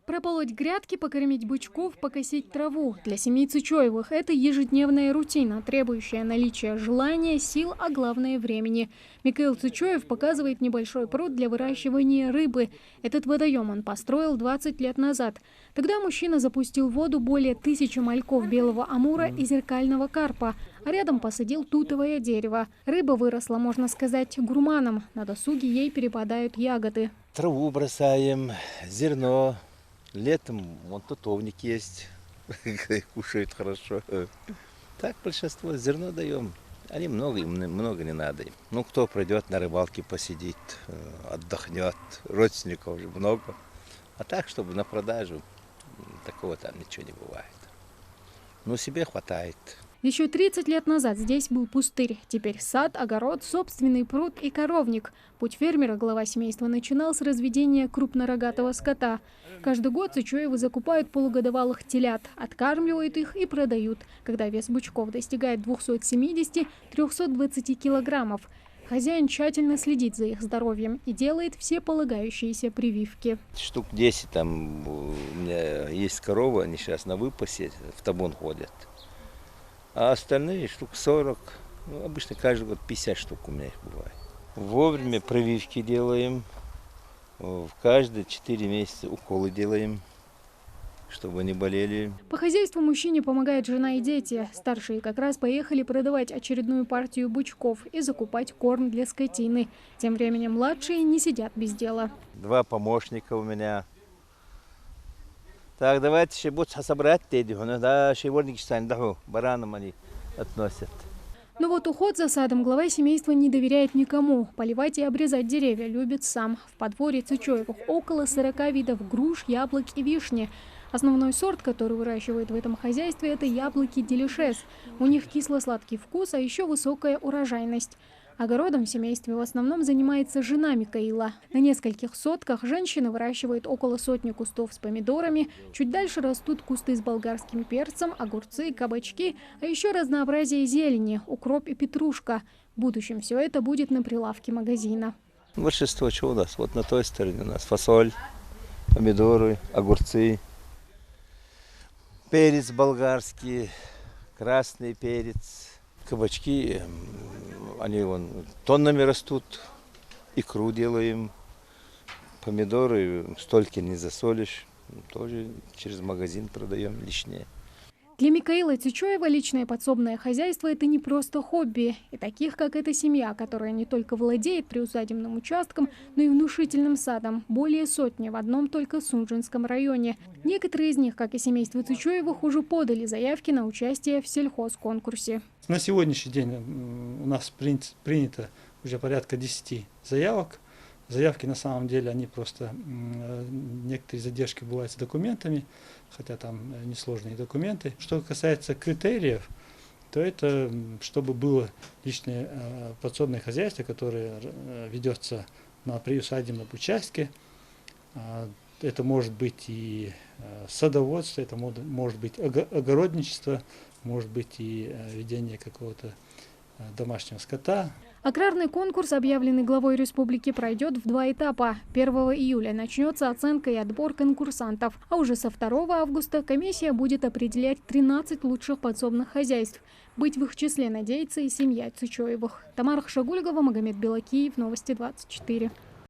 Прополоть грядки, покормить бычков, покосить траву. Для семьи Цычоевых это ежедневная рутина, требующая наличия желания, сил, а главное – времени. Микаил Цычоев показывает небольшой пруд для выращивания рыбы. Этот водоем он построил 20 лет назад. Тогда мужчина запустил в воду более 1000 мальков белого амура и зеркального карпа, а рядом посадил тутовое дерево. Рыба выросла, можно сказать, гурманом. На досуге ей перепадают ягоды. Траву бросаем, зерно. Летом вон тутовник есть, кушают хорошо. Так большинство зерно даем. Они много, им много не надо. Ну, кто придет на рыбалке посидит, отдохнет, родственников уже много. А так, чтобы на продажу, такого там ничего не бывает. Но себе хватает. Еще 30 лет назад здесь был пустырь. Теперь сад, огород, собственный пруд и коровник. Путь фермера глава семейства начинал с разведения крупнорогатого скота. Каждый год Цычоевы закупают полугодовалых телят, откармливают их и продают, когда вес бычков достигает 270-320 килограммов. Хозяин тщательно следит за их здоровьем и делает все полагающиеся прививки. Штук 10 там у меня есть коровы, они сейчас на выпасе в табун ходят. А остальные штук 40, ну, обычно каждый год 50 штук у меня их бывает. Вовремя прививки делаем, в каждые 4 месяца уколы делаем, чтобы не болели. По хозяйству мужчине помогает жена и дети. Старшие как раз поехали продавать очередную партию бычков и закупать корм для скотины. Тем временем младшие не сидят без дела. 2 помощника у меня. Так, давайте еще будут собрать, да, баранам они относят. Но вот уход за садом глава семейства не доверяет никому. Поливать и обрезать деревья любит сам. В подворье Цычоевых около 40 видов груш, яблок и вишни. Основной сорт, который выращивают в этом хозяйстве, это яблоки делишес. У них кисло-сладкий вкус, а еще высокая урожайность. Огородом в семействе в основном занимается жена Микаила. На нескольких сотках женщина выращивает около 100 кустов с помидорами. Чуть дальше растут кусты с болгарским перцем, огурцы, кабачки, а еще разнообразие зелени, укроп и петрушка. В будущем все это будет на прилавке магазина. Большинство чего у нас? Вот на той стороне у нас фасоль, помидоры, огурцы, перец болгарский, красный перец. Кабачки, они вон тоннами растут, икру делаем, помидоры столько не засолишь, тоже через магазин продаем лишнее. Для Микаила Цычоева личное подсобное хозяйство – это не просто хобби. И таких, как эта семья, которая не только владеет приусадебным участком, но и внушительным садом. Более 100 в одном только Сунжинском районе. Некоторые из них, как и семейство Цычоевых, уже подали заявки на участие в сельхозконкурсе. На сегодняшний день у нас принято уже порядка 10 заявок. Заявки на самом деле, они просто, некоторые задержки бывают с документами, хотя там несложные документы. Что касается критериев, то это чтобы было личное подсобное хозяйство, которое ведется на приусадебном участке. Это может быть и садоводство, это может быть огородничество, может быть и ведение какого-то домашнего скота. Аграрный конкурс, объявленный главой республики, пройдет в 2 этапа. 1 июля начнется оценка и отбор конкурсантов, а уже со 2 августа комиссия будет определять 13 лучших подсобных хозяйств. Быть в их числе надеется и семья Цычоевых. Тамара Хшагульгова, Магомед Белакиев, Новости 24.